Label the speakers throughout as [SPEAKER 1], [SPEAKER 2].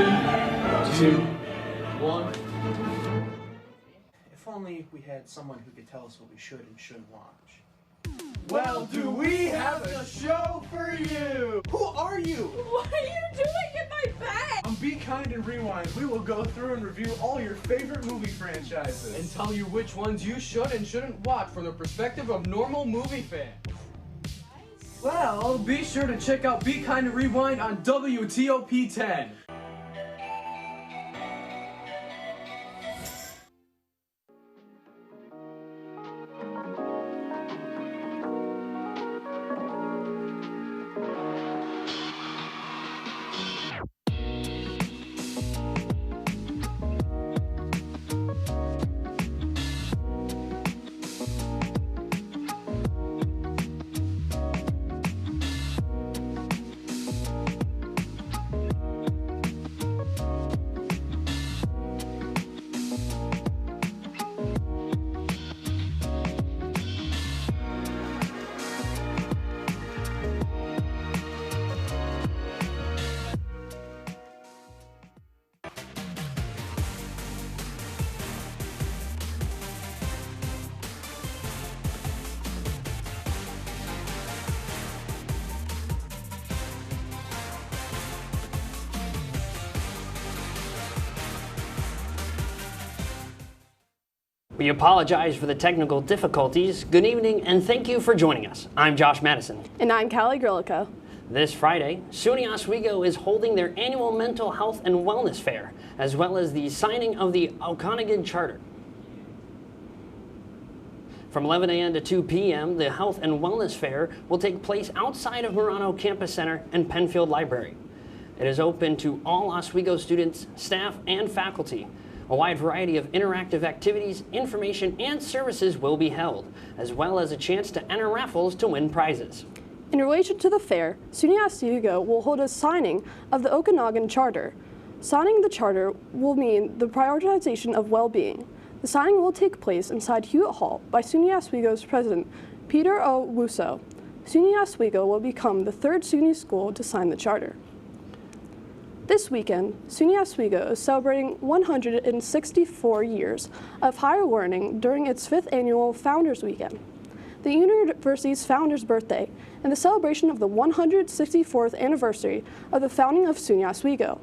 [SPEAKER 1] 3, 2, 1.
[SPEAKER 2] If only we had someone who could tell us what we should and shouldn't watch.
[SPEAKER 1] Well, do we have a show for you?
[SPEAKER 2] Who are you?
[SPEAKER 3] What are you doing in my bed?
[SPEAKER 1] On Be Kind and Rewind, we will go through and review all your favorite movie franchises.
[SPEAKER 4] And tell you which ones you should and shouldn't watch from the perspective of normal movie fans. Well, be sure to check out Be Kind and Rewind on WTOP-10.
[SPEAKER 5] We apologize for the technical difficulties. Good evening and thank you for joining us. I'm Josh Madison.
[SPEAKER 3] And I'm Callie Grillico.
[SPEAKER 5] This Friday, SUNY Oswego is holding their annual Mental Health and Wellness Fair, as well as the signing of the Okanagan Charter. From 11 a.m. to 2 p.m., the Health and Wellness Fair will take place outside of Murano Campus Center and Penfield Library. It is open to all Oswego students, staff, and faculty. A wide variety of interactive activities, information, and services will be held, as well as a chance to enter raffles to win prizes.
[SPEAKER 3] In relation to the fair, SUNY Oswego will hold a signing of the Okanagan Charter. Signing the charter will mean the prioritization of well-being. The signing will take place inside Hewitt Hall by SUNY Oswego's president, Peter O. Wusso. SUNY Oswego will become the third SUNY school to sign the charter. This weekend, SUNY Oswego is celebrating 164 years of higher learning during its 5th annual Founders Weekend. The university's founder's birthday and the celebration of the 164th anniversary of the founding of SUNY Oswego.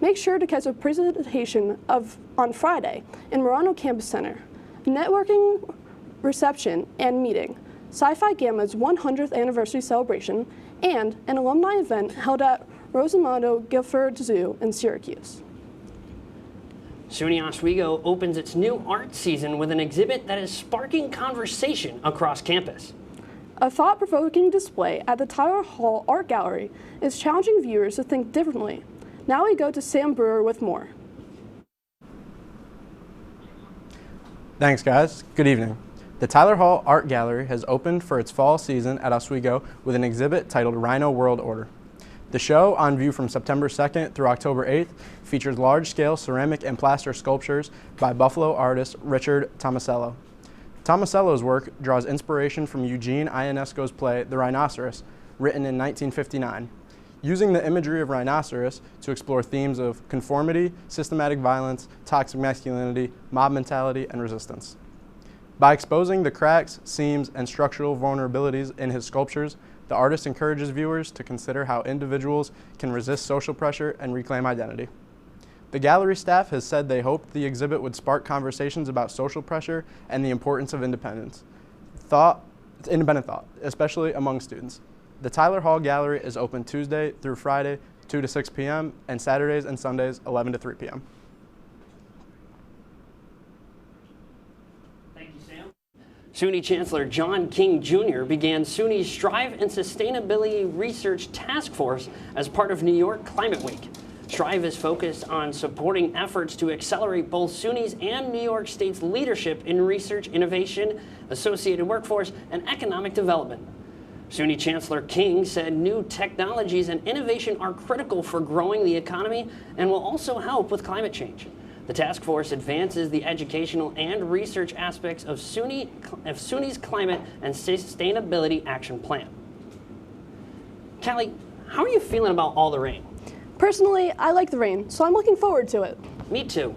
[SPEAKER 3] Make sure to catch a presentation on Friday in Murano Campus Center, a networking reception and meeting, Sci-Fi Gamma's 100th anniversary celebration, and an alumni event held at Rosamondo Gifford Zoo in Syracuse.
[SPEAKER 5] SUNY Oswego opens its new art season with an exhibit that is sparking conversation across campus.
[SPEAKER 3] A thought-provoking display at the Tyler Hall Art Gallery is challenging viewers to think differently. Now we go to Sam Brewer with more.
[SPEAKER 6] Thanks, guys. Good evening. The Tyler Hall Art Gallery has opened for its fall season at Oswego with an exhibit titled Rhino World Order. The show, on view from September 2nd through October 8th, features large-scale ceramic and plaster sculptures by Buffalo artist Richard Tomasello. Tomasello's work draws inspiration from Eugene Ionesco's play The Rhinoceros, written in 1959, using the imagery of rhinoceros to explore themes of conformity, systematic violence, toxic masculinity, mob mentality, and resistance. By exposing the cracks, seams, and structural vulnerabilities in his sculptures, the artist encourages viewers to consider how individuals can resist social pressure and reclaim identity. The gallery staff has said they hoped the exhibit would spark conversations about social pressure and the importance of independent thought, especially among students. The Tyler Hall Gallery is open Tuesday through Friday, 2 to 6 p.m., and Saturdays and Sundays, 11 to 3 p.m.
[SPEAKER 5] SUNY Chancellor John King Jr. began SUNY's Strive and Sustainability Research Task Force as part of New York Climate Week. Strive is focused on supporting efforts to accelerate both SUNY's and New York State's leadership in research, innovation, associated workforce, and economic development. SUNY Chancellor King said new technologies and innovation are critical for growing the economy and will also help with climate change. The task force advances the educational and research aspects of SUNY's Climate and Sustainability Action Plan. Callie, how are you feeling about all the rain?
[SPEAKER 3] Personally, I like the rain, so I'm looking forward to it.
[SPEAKER 5] Me too.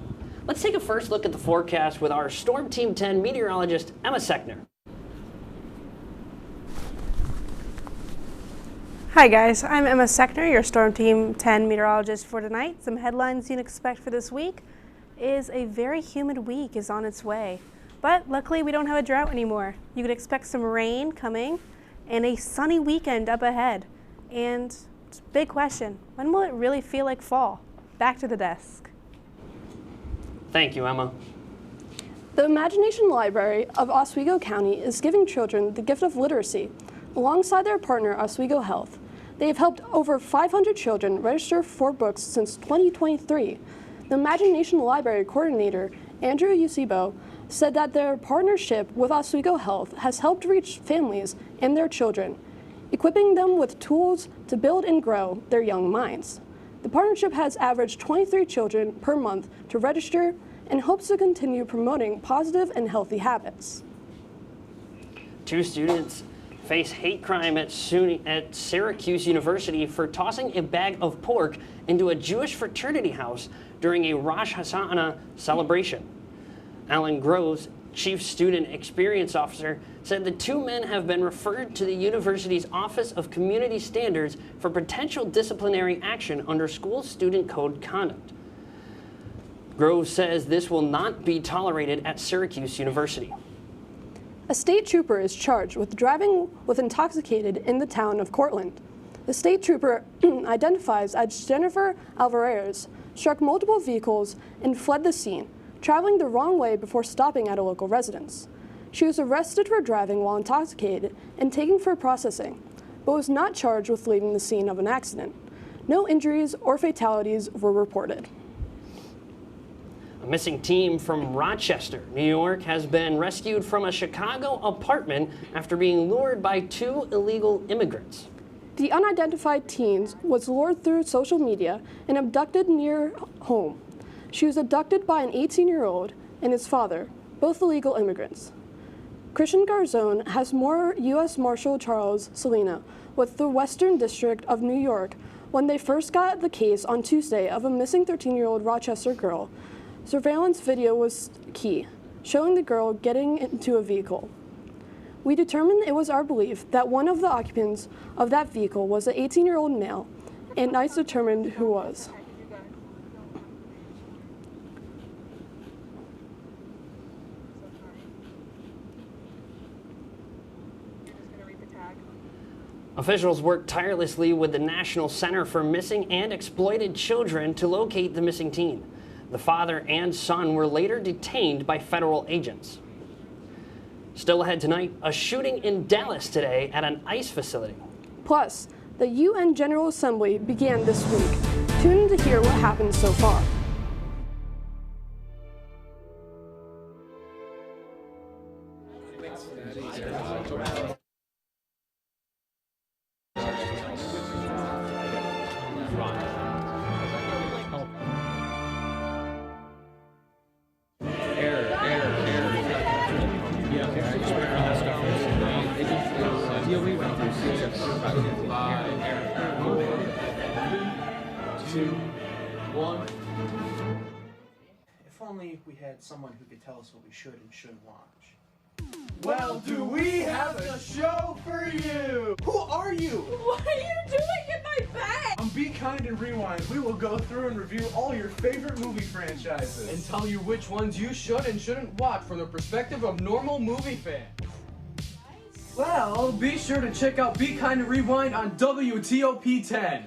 [SPEAKER 5] Let's take a first look at the forecast with our Storm Team 10 meteorologist, Emma Sechner.
[SPEAKER 7] Hi guys, I'm Emma Sechner, your Storm Team 10 meteorologist for tonight. Some headlines you can expect for this week is a very humid week is on its way. But luckily we don't have a drought anymore. You could expect some rain coming and a sunny weekend up ahead. And big question, when will it really feel like fall? Back to the desk.
[SPEAKER 5] Thank you, Emma.
[SPEAKER 3] The Imagination Library of Oswego County is giving children the gift of literacy. Alongside their partner, Oswego Health, they have helped over 500 children register for books since 2023. The Imagination Library coordinator, Andrew Usibo, said that their partnership with Oswego Health has helped reach families and their children, equipping them with tools to build and grow their young minds. The partnership has averaged 23 children per month to register and hopes to continue promoting positive and healthy habits.
[SPEAKER 5] 2 students face hate crime at Syracuse University for tossing a bag of pork into a Jewish fraternity house during a Rosh Hashanah celebration. Alan Groves, Chief Student Experience Officer, said the 2 men have been referred to the university's Office of Community Standards for potential disciplinary action under school student code conduct. Groves says this will not be tolerated at Syracuse University.
[SPEAKER 3] A state trooper is charged with driving with intoxicated in the town of Cortland. The state trooper, identifies as Jennifer Alvarez, struck multiple vehicles and fled the scene, traveling the wrong way before stopping at a local residence. She was arrested for driving while intoxicated and taken for processing, but was not charged with leaving the scene of an accident. No injuries or fatalities were reported.
[SPEAKER 5] A missing teen from Rochester, New York, has been rescued from a Chicago apartment after being lured by 2 illegal immigrants.
[SPEAKER 3] The unidentified teen was lured through social media and abducted near home. She was abducted by an 18-year-old and his father, both illegal immigrants. Christian Garzone has more U.S. Marshal Charles Salina with the Western District of New York when they first got the case on Tuesday of a missing 13-year-old Rochester girl. Surveillance video was key, showing the girl getting into a vehicle. We determined it was our belief that one of the occupants of that vehicle was an 18-year-old male, and ICE determined who was.
[SPEAKER 5] Officials worked tirelessly with the National Center for Missing and Exploited Children to locate the missing teen. The father and son were later detained by federal agents. Still ahead tonight, a shooting in Dallas today at an ICE facility.
[SPEAKER 3] Plus, the UN General Assembly began this week. Tune in to hear what happened so far.
[SPEAKER 2] If only we had someone who could tell us what we should and shouldn't watch.
[SPEAKER 1] Well, do we have a show for you? Who are you?
[SPEAKER 8] What are you doing in my bed?
[SPEAKER 1] On Be Kind and Rewind, we will go through and review all your favorite movie franchises.
[SPEAKER 4] And tell you which ones you should and shouldn't watch from the perspective of normal movie fans. Well, be sure to check out Be Kind and Rewind on WTOP-10.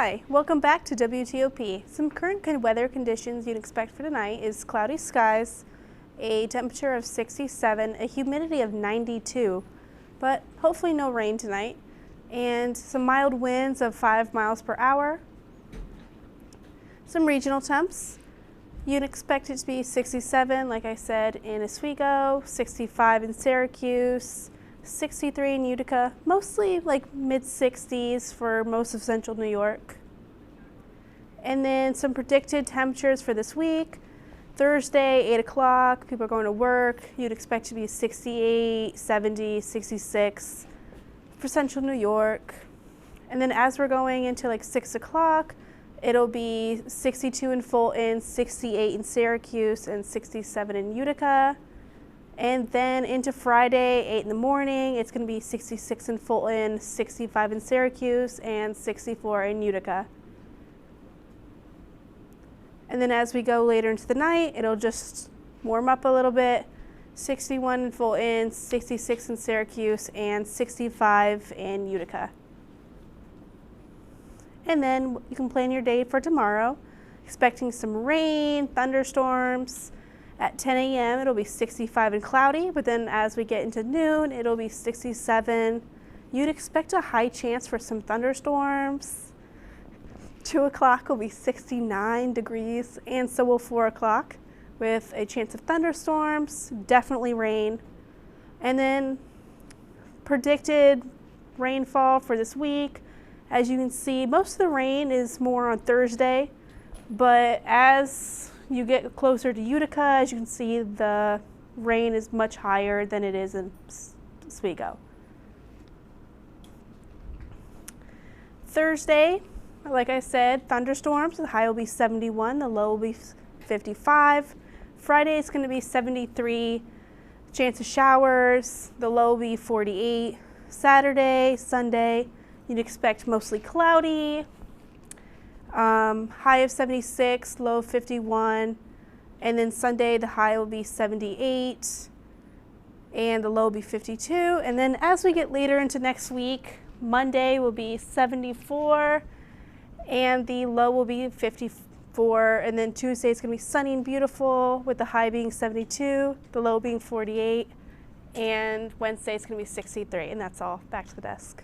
[SPEAKER 7] Hi, welcome back to WTOP. Some current weather conditions you'd expect for tonight is cloudy skies, a temperature of 67, a humidity of 92, but hopefully no rain tonight, and some mild winds of 5 miles per hour. Some regional temps. You'd expect it to be 67, like I said, in Oswego, 65 in Syracuse, 63 in Utica, mostly like mid-60s for most of central New York. And then some predicted temperatures for this week. Thursday, 8 o'clock, people are going to work. You'd expect to be 68, 70, 66 for central New York. And then as we're going into like 6 o'clock, it'll be 62 in Fulton, 68 in Syracuse, and 67 in Utica. And then into Friday, 8 in the morning, it's going to be 66 in Fulton, 65 in Syracuse, and 64 in Utica. And then as we go later into the night, it'll just warm up a little bit. 61 in Fulton, 66 in Syracuse, and 65 in Utica. And then you can plan your day for tomorrow. Expecting some rain, thunderstorms. At 10 a.m. it'll be 65 and cloudy, but then as we get into noon, it'll be 67. You'd expect a high chance for some thunderstorms. 2 o'clock will be 69 degrees, and so will 4 o'clock with a chance of thunderstorms, definitely rain. And then predicted rainfall for this week. As you can see, most of the rain is more on Thursday, but as you get closer to Utica, as you can see, the rain is much higher than it is in Oswego. Thursday, like I said, thunderstorms. The high will be 71, the low will be 55. Friday is going to be 73, chance of showers. The low will be 48. Saturday, Sunday, you'd expect mostly cloudy. High of 76, low of 51, and then Sunday the high will be 78 and the low will be 52. And then as we get later into next week, Monday will be 74 and the low will be 54, and then Tuesday is going to be sunny and beautiful with the high being 72, the low being 48, and Wednesday is going to be 63. And that's all. Back to the desk.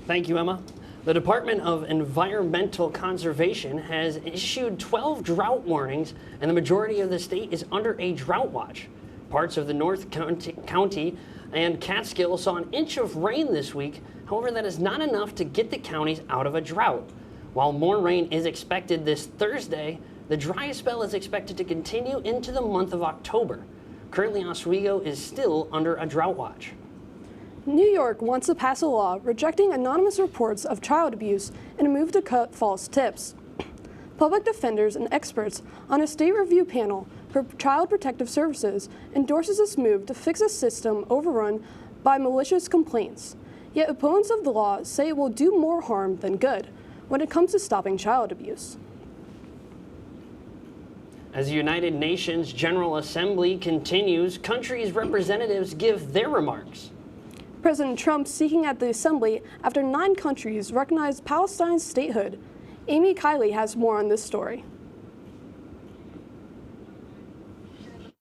[SPEAKER 5] Thank you, Emma. The Department of Environmental Conservation has issued 12 drought warnings, and the majority of the state is under a drought watch. Parts of the North County and Catskill saw an inch of rain this week. However, that is not enough to get the counties out of a drought. While more rain is expected this Thursday, the driest spell is expected to continue into the month of October. Currently, Oswego is still under a drought watch.
[SPEAKER 3] New York wants to pass a law rejecting anonymous reports of child abuse in a move to cut false tips. Public defenders and experts on a state review panel for Child Protective Services endorses this move to fix a system overrun by malicious complaints. Yet opponents of the law say it will do more harm than good when it comes to stopping child abuse.
[SPEAKER 5] As the United Nations General Assembly continues, countries' representatives give their remarks.
[SPEAKER 3] President Trump speaking at the Assembly after 9 countries recognized Palestine's statehood. Amy Kiley has more on this story.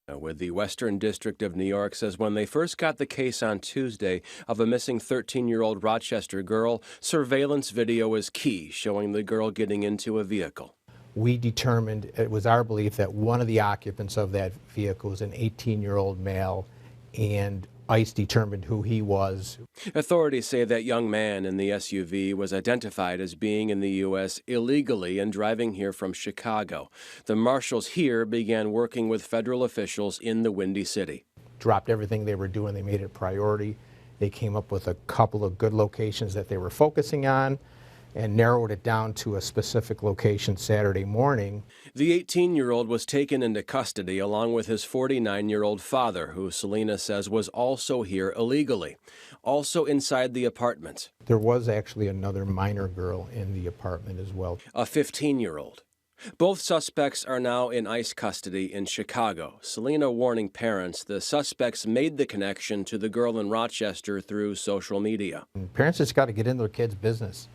[SPEAKER 9] With the Western District of New York says when they first got the case on Tuesday of a missing 13-year-old Rochester girl, surveillance video was key, showing the girl getting into a vehicle.
[SPEAKER 10] We determined, it was our belief, that one of the occupants of that vehicle was an 18-year-old male, and ICE determined who he was.
[SPEAKER 9] Authorities say that young man in the SUV was identified as being in the U.S. illegally and driving here from Chicago. The marshals here began working with federal officials in the Windy City.
[SPEAKER 10] Dropped everything they were doing. They made it a priority. They came up with a couple of good locations that they were focusing on and narrowed it down to a specific location Saturday morning.
[SPEAKER 9] The 18-year-old was taken into custody along with his 49-year-old father, who Selena says was also here illegally, also inside the apartment.
[SPEAKER 10] There was actually another minor girl in the apartment as well.
[SPEAKER 9] A 15-year-old. Both suspects are now in ICE custody in Chicago. Selena warning parents the suspects made the connection to the girl in Rochester through social media.
[SPEAKER 10] Parents just got to get into their kids' business,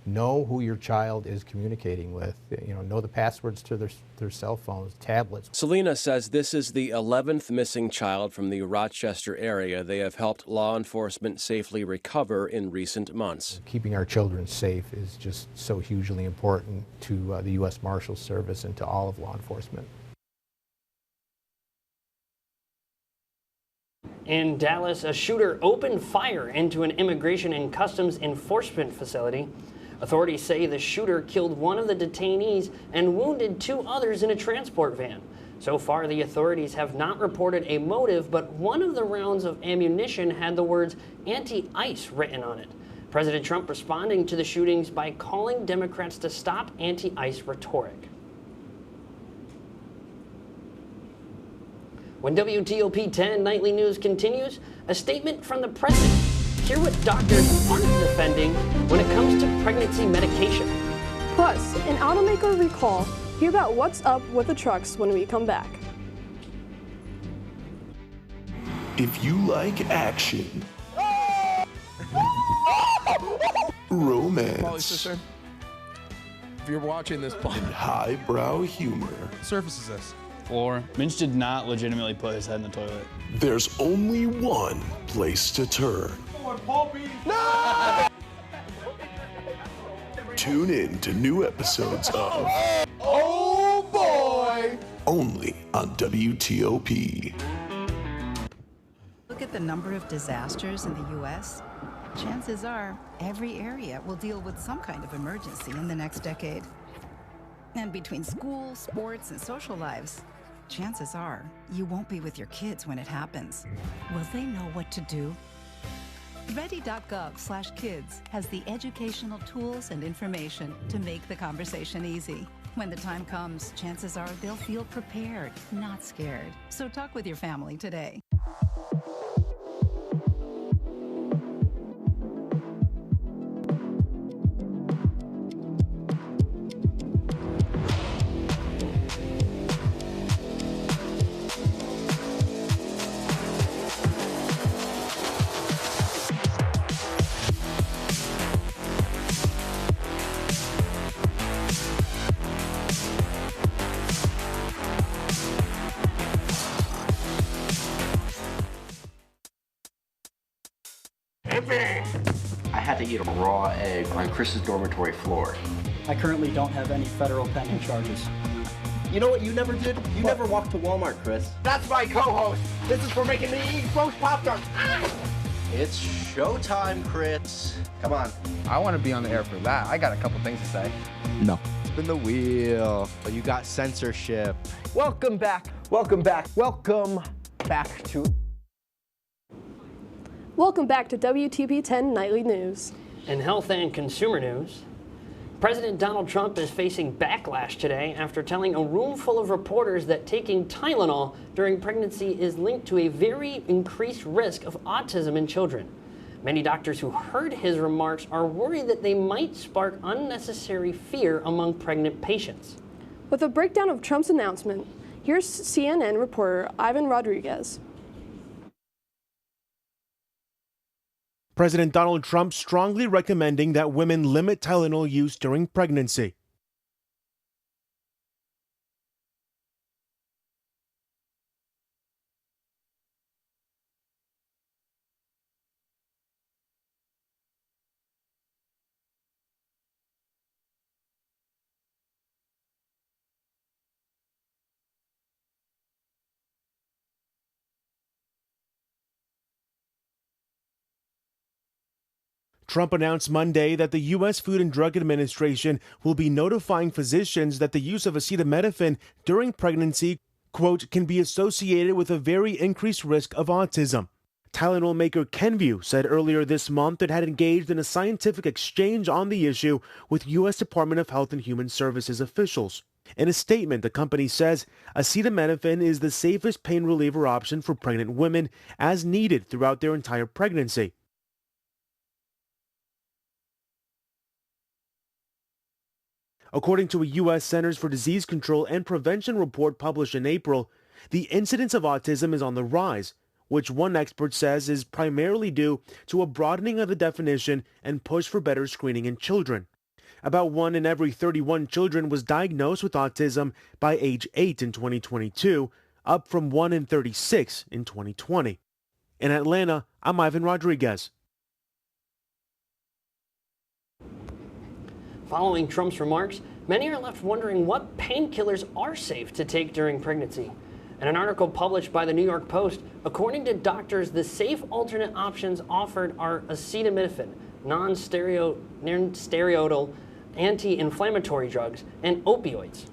[SPEAKER 10] know who your child is communicating with, know the passwords to their cell phones, tablets.
[SPEAKER 9] Selena says this is the 11th missing child from the Rochester area they have helped law enforcement safely recover in recent months.
[SPEAKER 10] Keeping our children safe is just so hugely important to the U.S. Marshals Service and to all of law enforcement.
[SPEAKER 5] In Dallas, a shooter opened fire into an immigration and customs enforcement facility. Authorities say the shooter killed one of the detainees and wounded 2 others in a transport van. So far, the authorities have not reported a motive, but one of the rounds of ammunition had the words anti-ICE written on it. President Trump responding to the shootings by calling Democrats to stop anti-ICE rhetoric. When WTOP-10 Nightly News continues, a statement from the president. Hear what doctors aren't defending when it comes to pregnancy medication.
[SPEAKER 3] Plus, an automaker recall. Hear about what's up with the trucks when we come back.
[SPEAKER 11] If you like action, romance,
[SPEAKER 12] if you're watching this,
[SPEAKER 11] and highbrow humor,
[SPEAKER 12] surfaces this.
[SPEAKER 13] Floor. Minch did not legitimately put his head in the toilet.
[SPEAKER 11] There's only one place to turn.
[SPEAKER 12] No!
[SPEAKER 11] Tune in to new episodes of
[SPEAKER 12] Oh boy!
[SPEAKER 11] only on WTOP.
[SPEAKER 14] Look at the number of disasters in the U.S. Chances are every area will deal with some kind of emergency in the next decade. And between school, sports, and social lives, chances are you won't be with your kids when it happens. Will they know what to do? Ready.gov/kids has the educational tools and information to make the conversation easy. When the time comes, chances are they'll feel prepared, not scared. So talk with your family today.
[SPEAKER 15] I had to eat a raw egg on Chris's dormitory floor.
[SPEAKER 16] I currently don't have any federal pending charges.
[SPEAKER 15] You know what you never did? You never walked to Walmart, Chris. That's my co-host. This is for making me eat roast Pop-Tarts. It's showtime, Chris. Come on.
[SPEAKER 17] I want to be on the air for that. I got a couple things to say. No. Spin the wheel. You got censorship.
[SPEAKER 18] Welcome back. Welcome back. Welcome back to...
[SPEAKER 3] Welcome back to WTOP-10 Nightly News.
[SPEAKER 5] In health and consumer news, President Donald Trump is facing backlash today after telling a room full of reporters that taking Tylenol during pregnancy is linked to a very increased risk of autism in children. Many doctors who heard his remarks are worried that they might spark unnecessary fear among pregnant patients.
[SPEAKER 3] With a breakdown of Trump's announcement, here's CNN reporter Ivan Rodriguez.
[SPEAKER 19] President Donald Trump strongly recommending that women limit Tylenol use during pregnancy. Trump announced Monday that the U.S. Food and Drug Administration will be notifying physicians that the use of acetaminophen during pregnancy, quote, can be associated with a very increased risk of autism. Tylenol maker Kenvue said earlier this month it had engaged in a scientific exchange on the issue with U.S. Department of Health and Human Services officials. In a statement, the company says acetaminophen is the safest pain reliever option for pregnant women as needed throughout their entire pregnancy. According to a U.S. Centers for Disease Control and Prevention report published in April, the incidence of autism is on the rise, which one expert says is primarily due to a broadening of the definition and push for better screening in children. About 1 in every 31 children was diagnosed with autism by age 8 in 2022, up from 1 in 36 in 2020. In Atlanta, I'm Ivan Rodriguez.
[SPEAKER 5] Following Trump's remarks, many are left wondering what painkillers are safe to take during pregnancy. In an article published by the New York Post, according to doctors, the safe alternate options offered are acetaminophen, non-steroidal anti-inflammatory drugs, and opioids.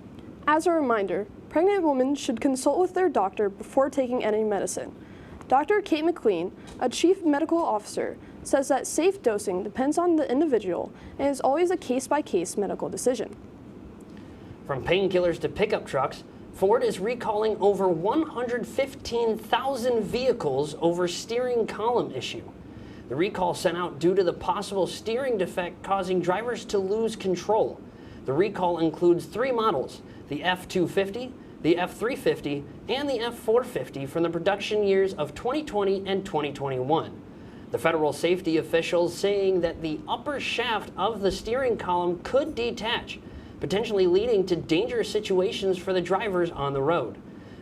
[SPEAKER 3] As a reminder, pregnant women should consult with their doctor before taking any medicine. Dr. Kate McLean, a chief medical officer, says that safe dosing depends on the individual and is always a case-by-case medical decision.
[SPEAKER 5] From painkillers to pickup trucks, Ford is recalling over 115,000 vehicles over steering column issue. The recall sent out due to the possible steering defect causing drivers to lose control. The recall includes 3 models, the F-250, the F-350, and the F-450 from the production years of 2020 and 2021. The federal safety officials saying that the upper shaft of the steering column could detach, potentially leading to dangerous situations for the drivers on the road.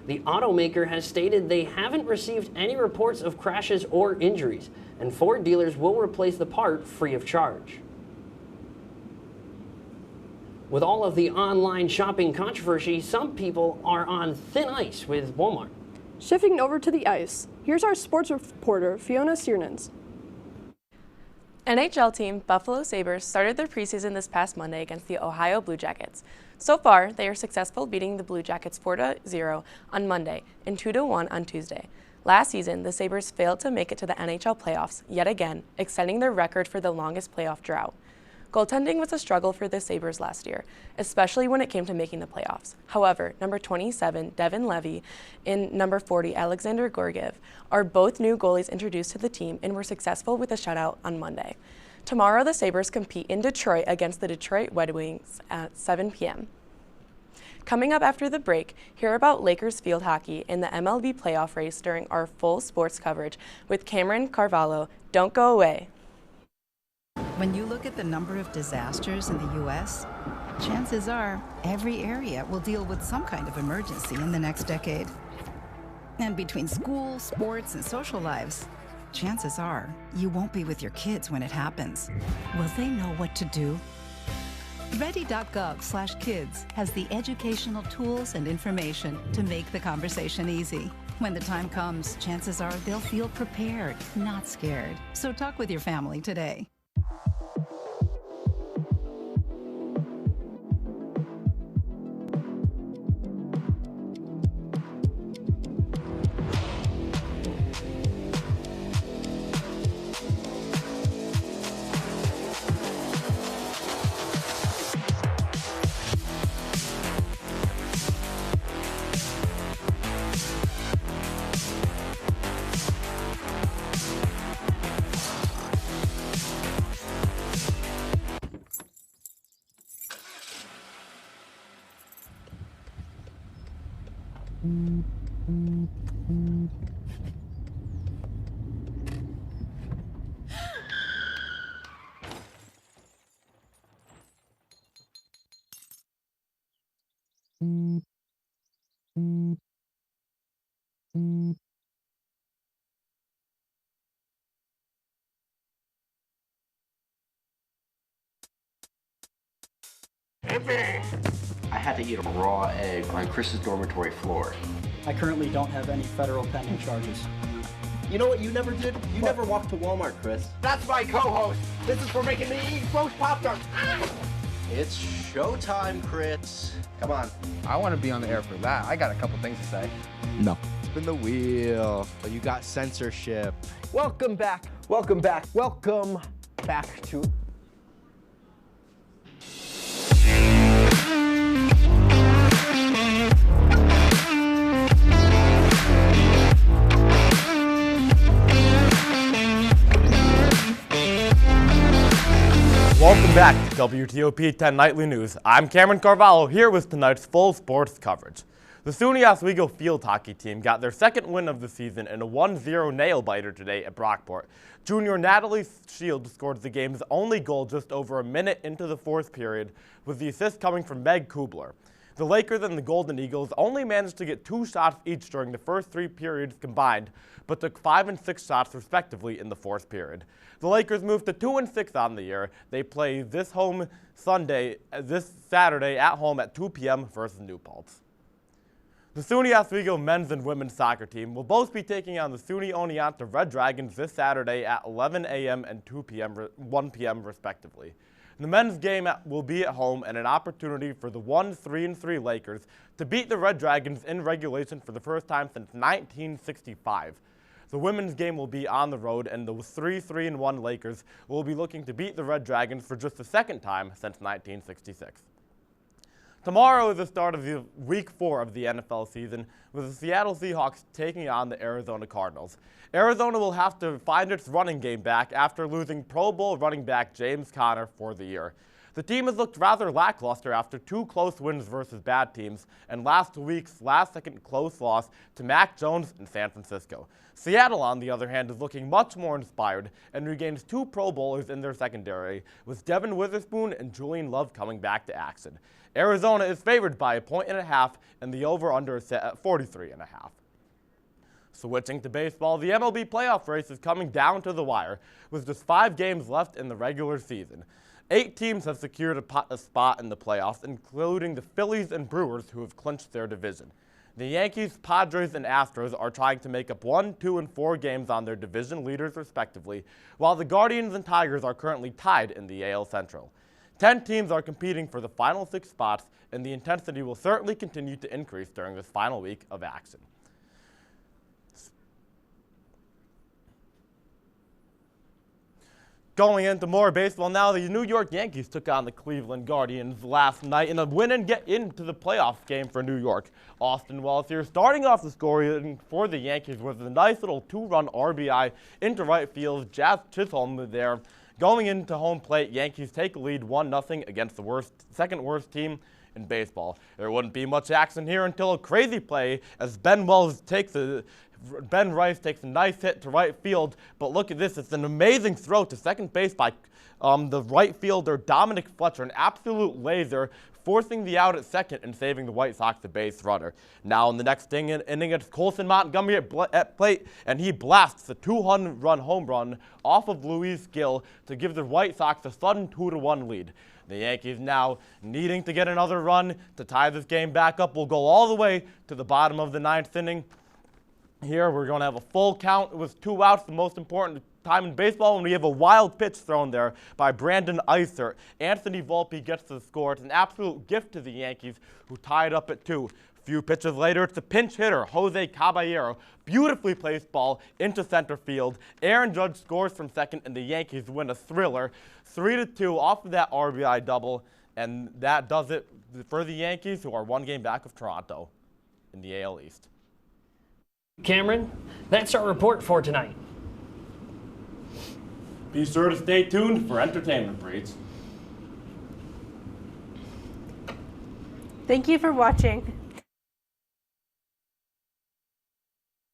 [SPEAKER 5] The automaker has stated they haven't received any reports of crashes or injuries, and Ford dealers will replace the part free of charge. With all of the online shopping controversy, some people are on thin ice with Walmart.
[SPEAKER 3] Shifting over to the ice, here's our sports reporter, Fiona Siernans.
[SPEAKER 20] NHL team Buffalo Sabres started their preseason this past Monday against the Ohio Blue Jackets. So far, they are successful beating the Blue Jackets 4-0 on Monday and 2-1 on Tuesday. Last season, the Sabres failed to make it to the NHL playoffs yet again, extending their record for the longest playoff drought. Goaltending was a struggle for the Sabres last year, especially when it came to making the playoffs. However, number 27, Devin Levy, and number 40, Alexander Gorgiev, are both new goalies introduced to the team and were successful with a shutout on Monday. Tomorrow, the Sabres compete in Detroit against the Detroit Red Wings at 7 p.m. Coming up after the break, hear about Lakers field hockey in the MLB playoff race during our full sports coverage with Cameron Carvalho. Don't go away.
[SPEAKER 14] When you look at the number of disasters in the U.S., chances are every area will deal with some kind of emergency in the next decade. And between school, sports, and social lives, chances are you won't be with your kids when it happens. Will they know what to do? Ready.gov/kids has the educational tools and information to make the conversation easy. When the time comes, chances are they'll feel prepared, not scared. So talk with your family today.
[SPEAKER 15] I had to eat a raw egg on Chris's dormitory floor.
[SPEAKER 16] I currently don't have any federal pending charges.
[SPEAKER 15] You know what you never did? You never walked to Walmart, Chris. That's my co-host. This is for making me eat roast Pop-Tarts. It's showtime, Chris. Come on.
[SPEAKER 17] I want to be on the air for that. I got a couple things to say. No. Spin the wheel. But you got censorship.
[SPEAKER 18] Welcome back. Welcome back. Welcome back to...
[SPEAKER 6] Welcome
[SPEAKER 21] Welcome back to WTOP 10 Nightly News. I'm Cameron Carvalho here with tonight's full sports coverage. The SUNY Oswego field hockey team got their second win of the season in a 1-0 nail-biter today at Brockport. Junior Natalie Shields scored the game's only goal just over a minute into the fourth period, with the assist coming from Meg Kubler. The Lakers and the Golden Eagles only managed to get 2 shots each during the first 3 periods combined, but took 5 and 6 shots respectively in the fourth period. The Lakers moved to 2-6 on the year. They play this Saturday at home at 2 p.m. versus New Paltz. The SUNY Oswego men's and women's soccer team will both be taking on the SUNY Oneonta Red Dragons this Saturday at 11 a.m. and 1 p.m. respectively. The men's game will be at home and an opportunity for the 3-3 Lakers to beat the Red Dragons in regulation for the first time since 1965. The women's game will be on the road, and the 3-1 Lakers will be looking to beat the Red Dragons for just the second time since 1966. Tomorrow is the start of the Week 4 of the NFL season, with the Seattle Seahawks taking on the Arizona Cardinals. Arizona will have to find its running game back after losing Pro Bowl running back James Conner for the year. The team has looked rather lackluster after 2 close wins versus bad teams and last week's last-second close loss to Mac Jones in San Francisco. Seattle, on the other hand, is looking much more inspired and regains 2 Pro Bowlers in their secondary, with Devin Witherspoon and Julian Love coming back to action. Arizona is favored by 1.5 and the over-under is set at 43.5. Switching to baseball, the MLB playoff race is coming down to the wire, with just 5 games left in the regular season. 8 teams have secured a spot in the playoffs, including the Phillies and Brewers, who have clinched their division. The Yankees, Padres, and Astros are trying to make up 1, 2, and 4 games on their division leaders respectively, while the Guardians and Tigers are currently tied in the AL Central. 10 teams are competing for the final 6 spots, and the intensity will certainly continue to increase during this final week of action. Going into more baseball now, the New York Yankees took on the Cleveland Guardians last night in a win and get into the playoff game for New York. Austin Wells here starting off the scoring for the Yankees with a nice little 2-run RBI into right field. Jazz Chisholm there. Going into home plate, Yankees take a lead 1-0 against the second worst team in baseball. There wouldn't be much action here until a crazy play as Ben Rice takes a nice hit to right field, but look at this, it's an amazing throw to second base by the right fielder Dominic Fletcher, an absolute laser, forcing the out at second and saving the White Sox the base runner. Now in the next inning, it's Colson Montgomery at plate, and he blasts a 200-run home run off of Luis Gil to give the White Sox a sudden 2-1 lead. The Yankees now needing to get another run to tie this game back up will go all the way to the bottom of the 9th inning. Here we're going to have a full count with 2 outs, the most important time in baseball, and we have a wild pitch thrown there by Brandon Eisert. Anthony Volpe gets the score. It's an absolute gift to the Yankees, who tied up at 2. A few pitches later, it's the pinch hitter, Jose Caballero. Beautifully placed ball into center field. Aaron Judge scores from second, and the Yankees win a thriller, 3-2 off of that RBI double, and that does it for the Yankees, who are 1 game back of Toronto in the AL East.
[SPEAKER 5] Cameron, that's our report for tonight.
[SPEAKER 21] Be sure to stay tuned for entertainment breaks.
[SPEAKER 7] Thank you for watching.